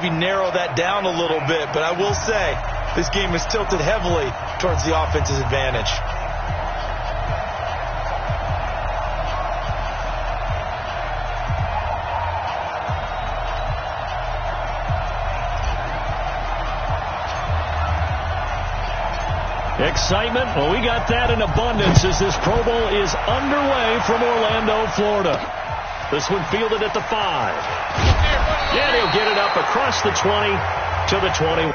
maybe narrow that down a little bit. But I will say, this game is tilted heavily towards the offense's advantage. Excitement, well, we got that in abundance as this Pro Bowl is underway from Orlando, Florida. This one fielded at the 5. Yeah, he'll get it up across the 20 to the 20.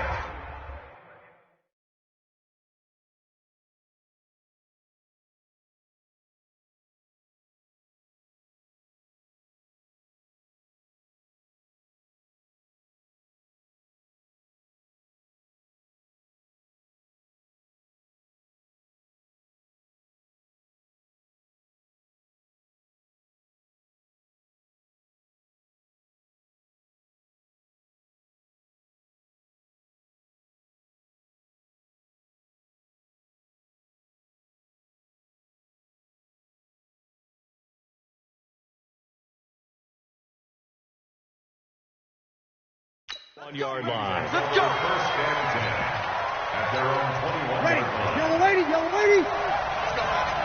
One-yard line. Let's go. First and 10 at their own 21. Ready. Yellow lady. Yellow lady. Let's go, Heavy.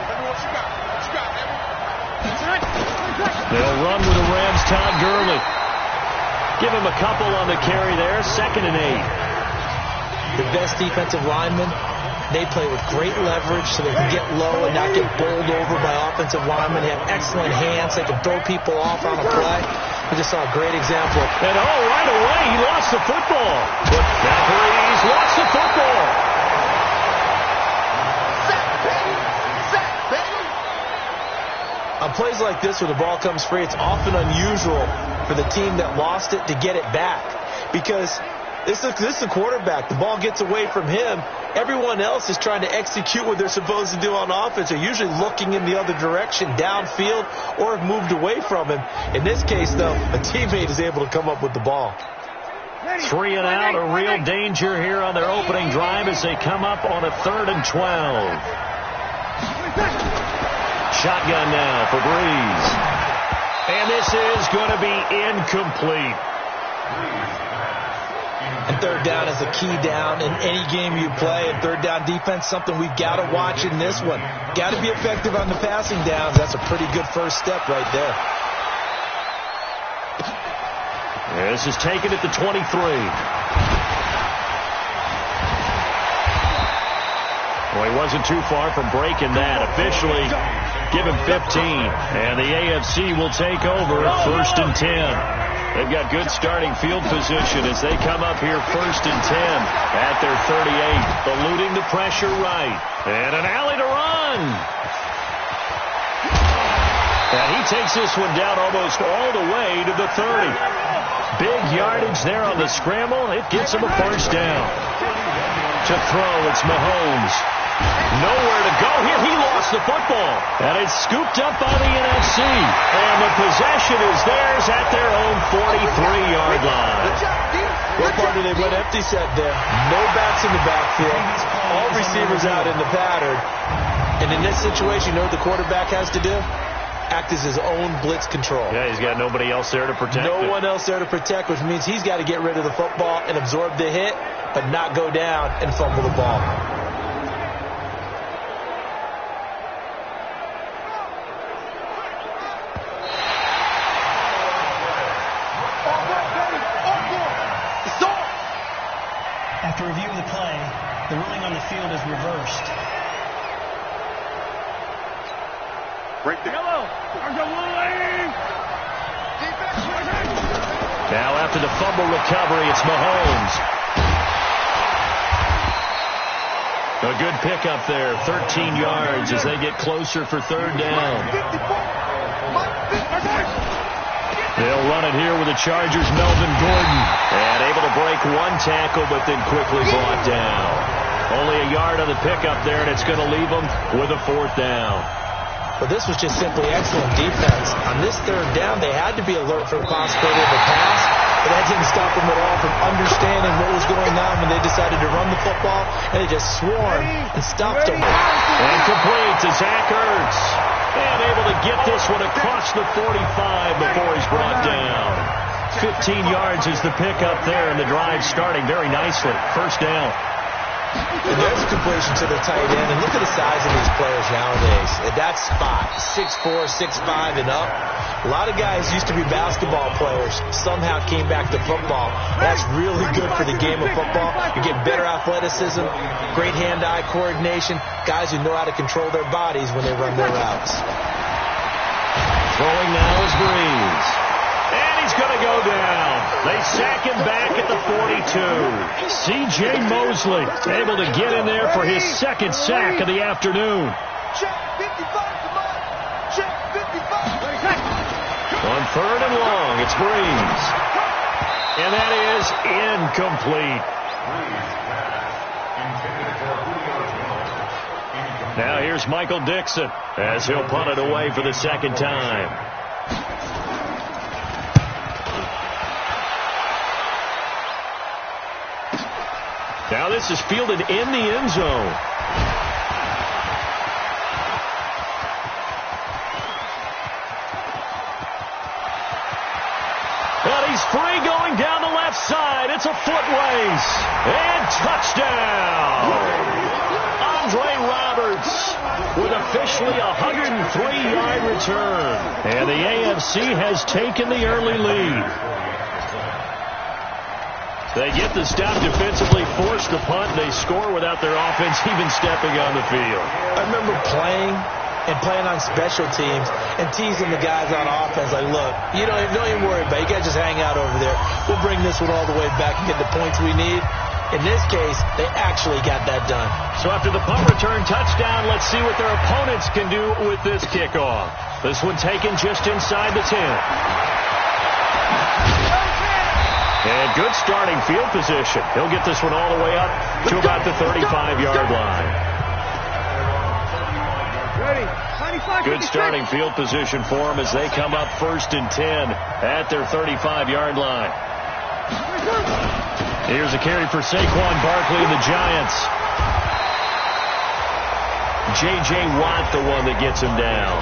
Let me what you got. What you got, Heavy? They'll run with the Rams' Todd Gurley. Give him a couple on the carry there. 2nd and 8. The best defensive linemen, they play with great leverage so they can get low and not get bowled over by offensive linemen. They have excellent hands. They can throw people off on a play. We just saw a great example. And right away, he lost the football. But referees lost the football. On plays like this where the ball comes free, it's often unusual for the team that lost it to get it back. Because this is the quarterback. The ball gets away from him. Everyone else is trying to execute what they're supposed to do on offense. They're usually looking in the other direction, downfield, or have moved away from him. In this case, though, a teammate is able to come up with the ball. 3 and out, a real danger here on their opening drive as they come up on a 3rd and 12. Shotgun now for Breeze. And this is going to be incomplete. And 3rd down is a key down in any game you play. And 3rd down defense, something we've got to watch in this one. Got to be effective on the passing downs. That's a pretty good first step right there. This is taken at the 23. Well, he wasn't too far from breaking that. Officially, give him 15. And the AFC will take over at 1st and 10. They've got good starting field position as they come up here 1st and 10 at their 38. Eluding the pressure right. And an alley to run. And he takes this one down almost all the way to the 30. Big yardage there on the scramble. It gets him a 1st down. To throw, it's Mahomes. Nowhere to go here. He lost the football. And it's scooped up by the NFC. And the possession is theirs at their own 43-yard line. What part did they went empty set there? No backs in the backfield. All receivers out in the pattern. And in this situation, you know what the quarterback has to do? Act as his own blitz control. Yeah, he's got nobody else there to protect No one else there to protect, which means he's got to get rid of the football and absorb the hit, but not go down and fumble the ball. After review of the play, the ruling on the field is reversed. Right there. Yellow. Now after the fumble recovery, it's Mahomes. A good pickup there, 13 yards as they get closer for 3rd down. They'll run it here with the Chargers' Melvin Gordon. And able to break one tackle, but then quickly brought down. Only a yard on the pickup there, and it's going to leave them with a 4th down. But this was just simply excellent defense. On this 3rd down, they had to be alert for the possibility of a pass, but that didn't stop them at all from understanding what was going on when they decided to run the football, and they just swarmed and stopped them. And complete to Zach Ertz. And able to get this one across the 45 before he's brought down. 15 yards is the pickup there, and the drive starting very nicely. First down. And there's a completion to the tight end. And look at the size of these players nowadays. At that spot, 6'4", 6'5", and up. A lot of guys used to be basketball players, somehow came back to football. That's really good for the game of football. You get better athleticism, great hand-eye coordination, guys who know how to control their bodies when they run their routes. Throwing now is Breeze. And he's going to go down. They sack him back at the 42. C.J. Mosley able to get in there for his second sack of the afternoon. Check 55, come on. Check 55. On third and long, it's Breeze. And that is incomplete. Now here's Michael Dixon as he'll punt it away for the second time. Now this is fielded in the end zone. And he's free going down the left side. It's a foot race. And touchdown. Andre Roberts with officially a 103-yard return. And the AFC has taken the early lead. They get the stop defensively, force the punt, and they score without their offense even stepping on the field. I remember playing on special teams and teasing the guys on offense like, look, don't even worry about it. You guys just hang out over there. We'll bring this one all the way back and get the points we need. In this case, they actually got that done. So after the punt return touchdown, let's see what their opponents can do with this kickoff. This one taken just inside the 10. And good starting field position. He'll get this one all the way up to about the 35-yard line. Good starting field position for them as they come up 1st and 10 at their 35-yard line. Here's a carry for Saquon Barkley and the Giants. J.J. Watt, the one that gets him down.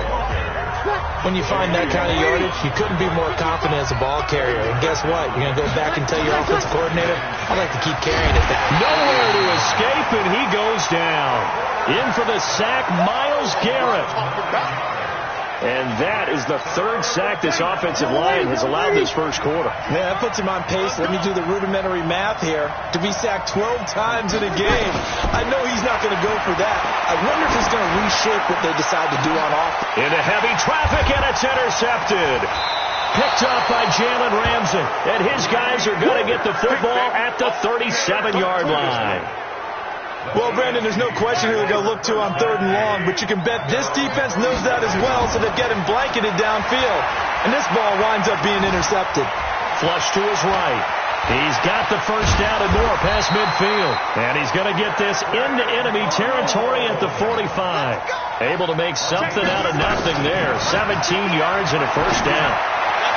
When you find that kind of yardage, you couldn't be more confident as a ball carrier. And guess what? You're going to go back and tell your offensive coordinator, I'd like to keep carrying it back. Nowhere to escape, and he goes down. In for the sack, Myles Garrett. And that is the 3rd sack this offensive line has allowed this first quarter. Man, that puts him on pace. Let me do the rudimentary math here. To be sacked 12 times in a game, I know he's not going to go for that. I wonder if he's going to reshape what they decide to do on offense. Into heavy traffic, and it's intercepted. Picked up by Jalen Ramsey. And his guys are going to get the football at the 37-yard line. Well, Brandon, there's no question who they're going to look to on 3rd and long, but you can bet this defense knows that as well, so they've got him blanketed downfield. And this ball winds up being intercepted. Flush to his right. He's got the first down and more past midfield. And he's going to get this into enemy territory at the 45. Able to make something out of nothing there. 17 yards and a first down.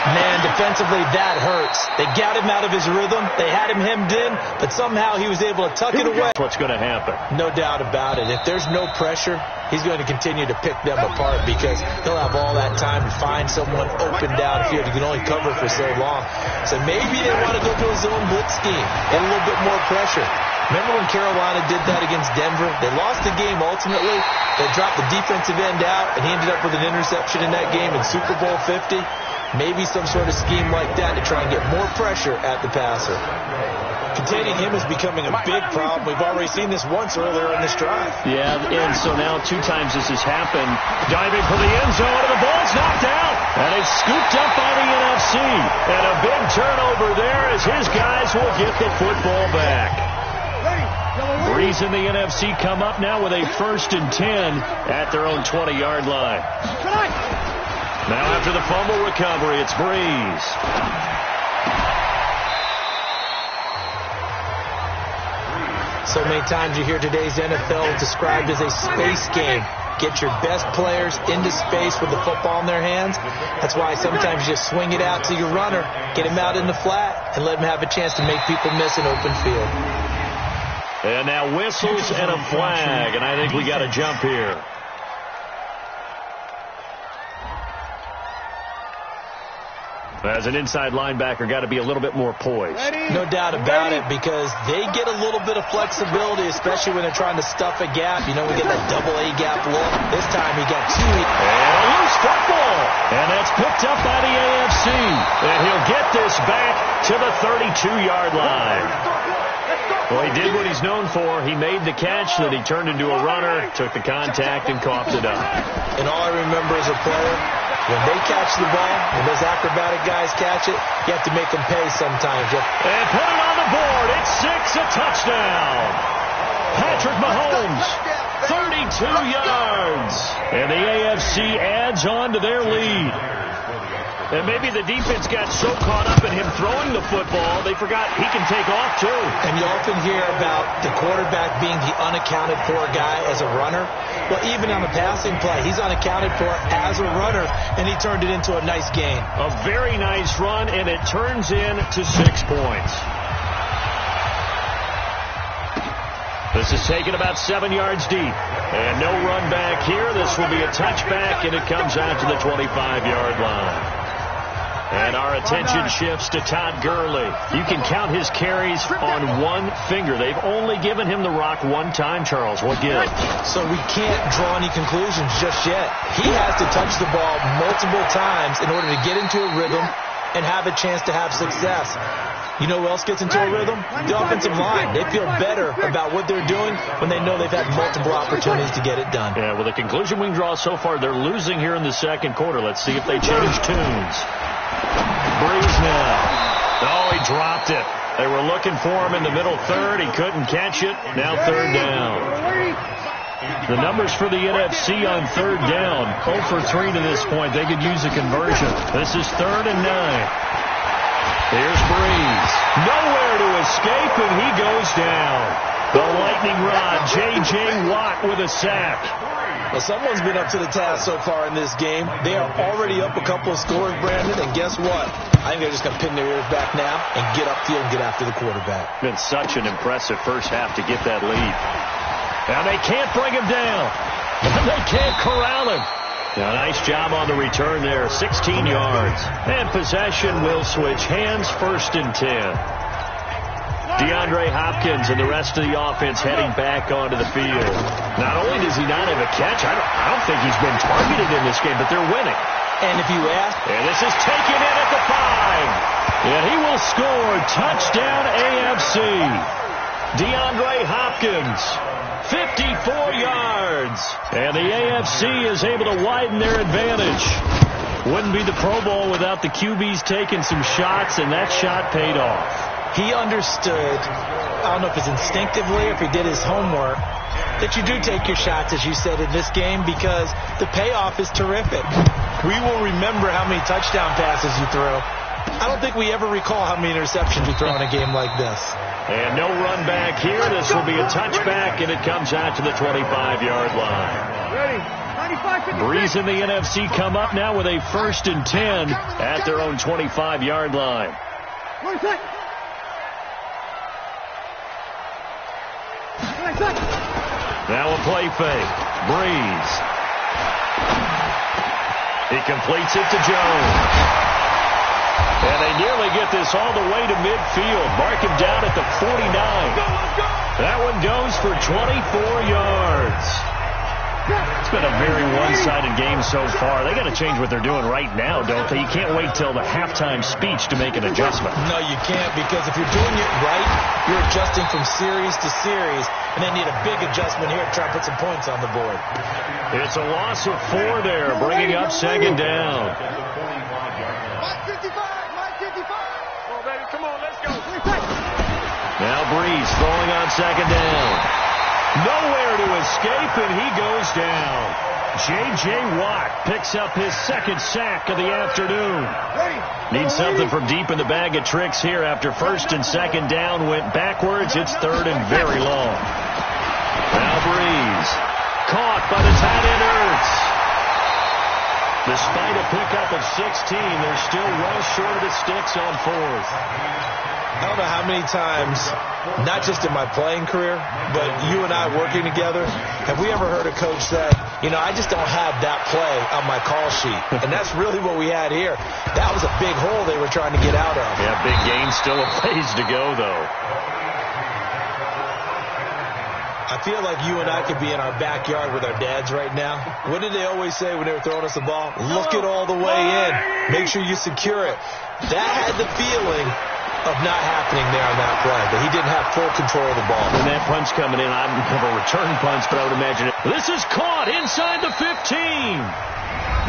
Man, defensively, that hurts. They got him out of his rhythm. They had him hemmed in, but somehow he was able to tuck it away. What's going to happen? No doubt about it. If there's no pressure, he's going to continue to pick them apart because he'll have all that time to find someone open downfield. He can only cover for so long. So maybe they want to go to a zone blitz scheme, get a little bit more pressure. Remember when Carolina did that against Denver? They lost the game ultimately. They dropped the defensive end out, and he ended up with an interception in that game in Super Bowl 50. Maybe some sort of scheme like that to try and get more pressure at the passer. Containing him is becoming a big problem. We've already seen this once earlier in this drive. Yeah, and so now 2 times this has happened. Diving for the end zone, and the ball's knocked out. And it's scooped up by the NFC. And a big turnover there as his guys will get the football back. Breeze and the NFC come up now with a 1st and 10 at their own 20-yard line. Now after the fumble recovery, it's Breeze. So many times you hear today's NFL described as a space game. Get your best players into space with the football in their hands. That's why sometimes you just swing it out to your runner, get him out in the flat, and let him have a chance to make people miss an open field. And now whistles and a flag, and I think we got a jump here. As an inside linebacker, got to be a little bit more poised. No doubt about it, because they get a little bit of flexibility, especially when they're trying to stuff a gap. You know, we get that double A gap look. This time he got two. And a loose football. And that's picked up by the AFC. And he'll get this back to the 32-yard line. Well, he did what he's known for. He made the catch, then he turned into a runner, took the contact, and coughed it up. And all I remember as a player, when they catch the ball, when those acrobatic guys catch it, you have to make them pay sometimes. And put it on the board. It's 6, a touchdown. Patrick Mahomes, 32 yards. And the AFC adds on to their lead. And maybe the defense got so caught up in him throwing the football, they forgot he can take off too. And you often hear about the quarterback being the unaccounted for guy as a runner. Well, even on the passing play, he's unaccounted for as a runner, and he turned it into a nice gain. A very nice run, and it turns into 6 points. This is taken about 7 yards deep. And no run back here. This will be a touchback, and it comes out to the 25-yard line. And our attention shifts to Todd Gurley. You can count his carries on one finger. They've only given him the rock one time, Charles. What gives? So we can't draw any conclusions just yet. He has to touch the ball multiple times in order to get into a rhythm and have a chance to have success. You know who else gets into a rhythm? The offensive line. They feel better about what they're doing when they know they've had multiple opportunities to get it done. Yeah, well, the conclusion we can draw so far, they're losing here in the second quarter. Let's see if they change tunes. Breeze now. Oh, he dropped it. They were looking for him in the middle third. He couldn't catch it. Now third down. The numbers for the NFC on third down, 0 for 3 to this point. They could use a conversion. This is 3rd and 9. Here's Breeze. Nowhere to escape, and he goes down. The lightning rod, J.J. Watt with a sack. Well, someone's been up to the task so far in this game. They are already up a couple of scores, Brandon, and guess what? I think they're just going to pin their ears back now and get upfield and get after the quarterback. Been such an impressive first half to get that lead. Now they can't bring him down. They can't corral him. Now, nice job on the return there, 16 yards. And possession will switch hands, 1st and 10. DeAndre Hopkins and the rest of the offense heading back onto the field. Not only does he not have a catch, I don't think he's been targeted in this game, but they're winning. And if you ask... And this is taken in at the 5. And he will score. Touchdown AFC. DeAndre Hopkins, 54 yards. And the AFC is able to widen their advantage. Wouldn't be the Pro Bowl without the QBs taking some shots, and that shot paid off. He understood, I don't know if it's instinctively or if he did his homework, that you do take your shots, as you said, in this game because the payoff is terrific. We will remember how many touchdown passes you throw. I don't think we ever recall how many interceptions you throw in a game like this. And no run back here. This will be a touchback, and it comes out to the 25-yard line. Breeze and the NFC come up now with a 1st and 10 at their own 25-yard line. Now a play fake. Breeze. He completes it to Jones. And they nearly get this all the way to midfield. Mark him down at the 49. That one goes for 24 yards. It's been a very one-sided game so far. They got to change what they're doing right now, don't they? You can't wait till the halftime speech to make an adjustment. No, you can't, because if you're doing it right, you're adjusting from series to series, and they need a big adjustment here to try to put some points on the board. It's a loss of 4 there, bringing up 2nd down. Mike 55, Mike 55. Oh, baby, come on, let's go. Now Breeze throwing on 2nd down. Nowhere to escape, and he goes down. J.J. Watt picks up his 2nd sack of the afternoon. Needs something from deep in the bag of tricks here after 1st and 2nd down went backwards. It's 3rd and very long. Now Breeze. Caught by the tight end Ertz. Despite a pickup of 16, they're still well short of the sticks on fourth. I don't know how many times, not just in my playing career, but you and I working together, have we ever heard a coach say, you know, I just don't have that play on my call sheet. And that's really what we had here. That was a big hole they were trying to get out of. Yeah, big gain, still a ways to go, though. I feel like you and I could be in our backyard with our dads right now. What did they always say when they were throwing us the ball? Look it all the way in. Make sure you secure it. That had the feeling of not happening there on that play, but he didn't have full control of the ball. And that punch coming in, I don't have a return punch, but I would imagine it. This is caught inside the 15.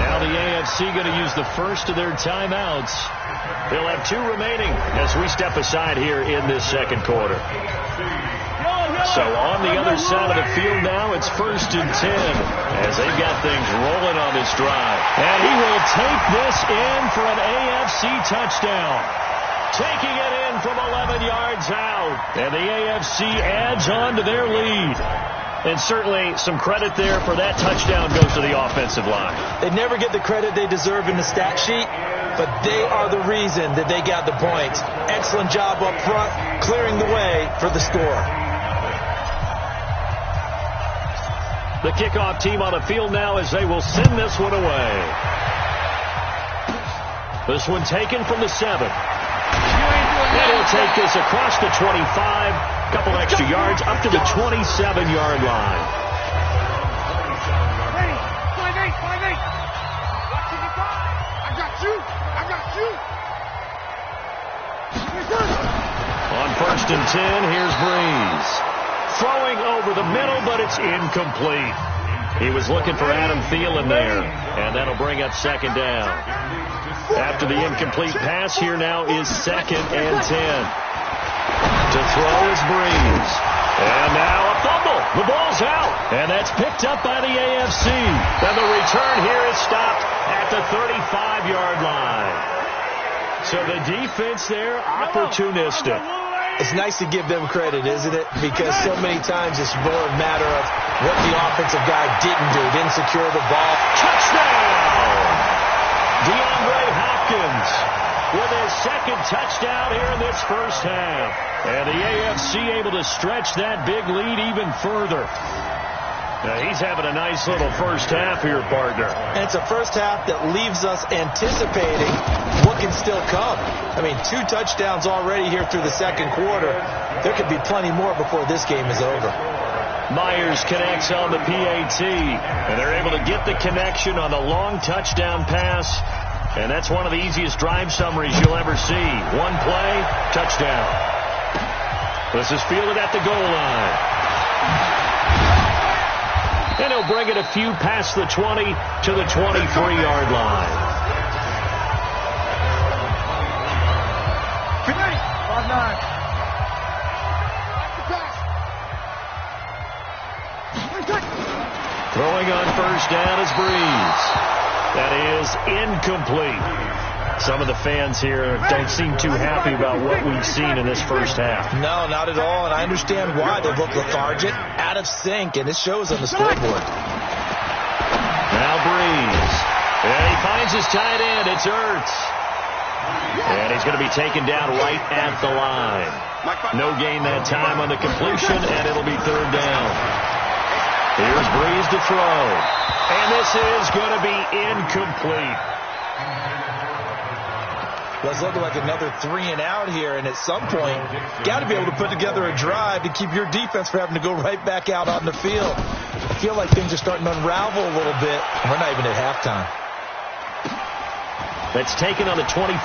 Now the AFC going to use the first of their timeouts. They'll have 2 remaining as we step aside here in this second quarter. So on the other side of the field now, it's 1st and 10 as they've got things rolling on this drive. And he will take this in for an AFC touchdown. Taking it in from 11 yards out. And the AFC adds on to their lead. And certainly some credit there for that touchdown goes to the offensive line. They never get the credit they deserve in the stat sheet, but they are the reason that they got the points. Excellent job up front, clearing the way for the score. The kickoff team on the field now as they will send this one away. This one taken from the 7. And he'll take this across the 25. Couple extra yards up to the 27-yard line. Ready, 5-8. I got you. On 1st and 10, here's Breeze. Throwing over the middle, but it's incomplete. He was looking for Adam Thielen there, and that'll bring up 2nd down. After the incomplete pass, here now is 2nd and 10. To throw is Breeze. And now a fumble. The ball's out, and that's picked up by the AFC. And the return here is stopped at the 35-yard line. So the defense there, opportunistic. It's nice to give them credit, isn't it? Because so many times it's more a matter of what the offensive guy didn't do. Didn't secure the ball. Touchdown! DeAndre Hopkins with his 2nd touchdown here in this first half. And the AFC able to stretch that big lead even further. Now he's having a nice little first half here, partner. And it's a first half that leaves us anticipating what can still come. I mean, 2 touchdowns already here through the second quarter. There could be plenty more before this game is over. Myers connects on the PAT, and they're able to get the connection on the long touchdown pass. And that's one of the easiest drive summaries you'll ever see. 1 play, touchdown. This is fielded at the goal line. And he'll bring it a few past the 20 to the 23-yard line. 5-9. Throwing on 1st down is Breeze. That is incomplete. Some of the fans here don't seem too happy about what we've seen in this first half. No, not at all, and I understand why. They look lethargic, out of sync, and it shows on the scoreboard. Now Breeze. And he finds his tight end. It's Ertz. And he's going to be taken down right at the line. No gain that time on the completion, and it'll be 3rd down. Here's Breeze to throw. And this is going to be incomplete. Well, it's looking like another 3 and out here, and at some point, got to be able to put together a drive to keep your defense from having to go right back out on the field. I feel like things are starting to unravel a little bit. We're not even at halftime. That's taken on the 25.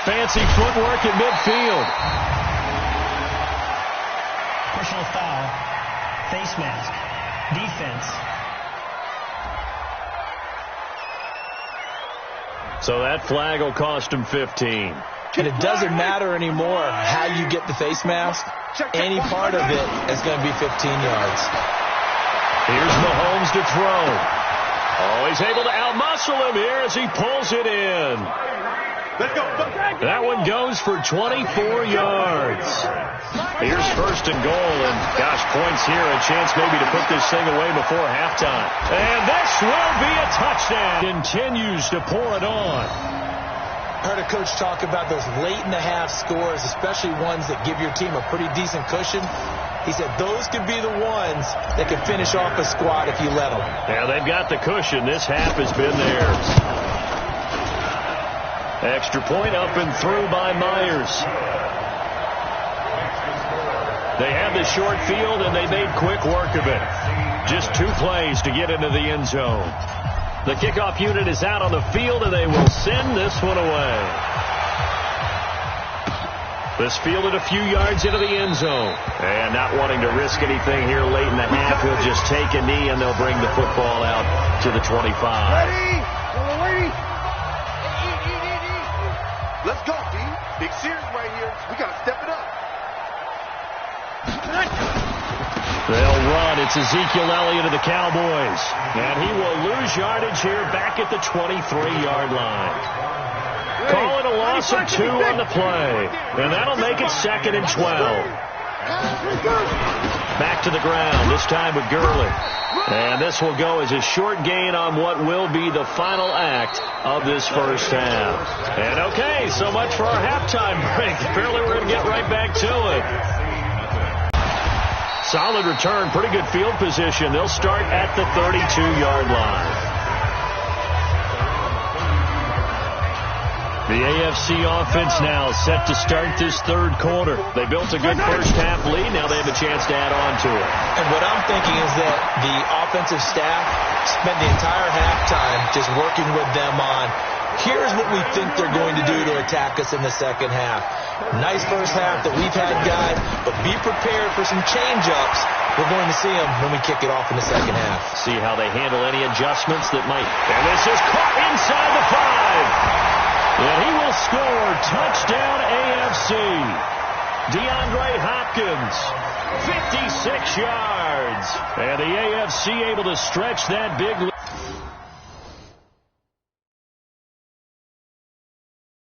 Fancy footwork in midfield. Personal foul. Face mask. Defense. So that flag will cost him 15. And it doesn't matter anymore how you get the face mask. Any part of it is going to be 15 yards. Here's Mahomes to throw. Oh, he's able to outmuscle him here as he pulls it in. That one goes for 24 yards. Here's first and goal, and gosh, points here, a chance maybe to put this thing away before halftime. And this will be a touchdown. Continues to pour it on. I heard a coach talk about those late-in-the-half scores, especially ones that give your team a pretty decent cushion. He said those could be the ones that could finish off a squad if you let them. Yeah, they've got the cushion. This half has been theirs. Extra point up and through by Myers. They had the short field, and they made quick work of it. Just 2 plays to get into the end zone. The kickoff unit is out on the field, and they will send this one away. This fielded a few yards into the end zone. And not wanting to risk anything here late in the half, he'll just take a knee, and they'll bring the football out to the 25. Ready? Yellow lady. Let's go, D. Big series right here. We got to step it up. They'll run. It's Ezekiel Elliott of the Cowboys. And he will lose yardage here back at the 23-yard line. Call it a loss of 2 on the play. And that'll make it 2nd and 12. Back to the ground, this time with Gurley. And this will go as a short gain on what will be the final act of this first half. And okay, so much for our halftime break. Apparently we're going to get right back to it. Solid return, pretty good field position. They'll start at the 32-yard line. The AFC offense now set to start this third quarter. They built a good first half lead. Now they have a chance to add on to it. And what I'm thinking is that the offensive staff spent the entire halftime just working with them on, here's what we think they're going to do to attack us in the second half. Nice first half that we've had, guys, but be prepared for some change-ups. We're going to see them when we kick it off in the second half. See how they handle any adjustments that might. And this is caught inside the 5. And he will score. Touchdown AFC. DeAndre Hopkins, 56 yards. And the AFC able to stretch that big lead.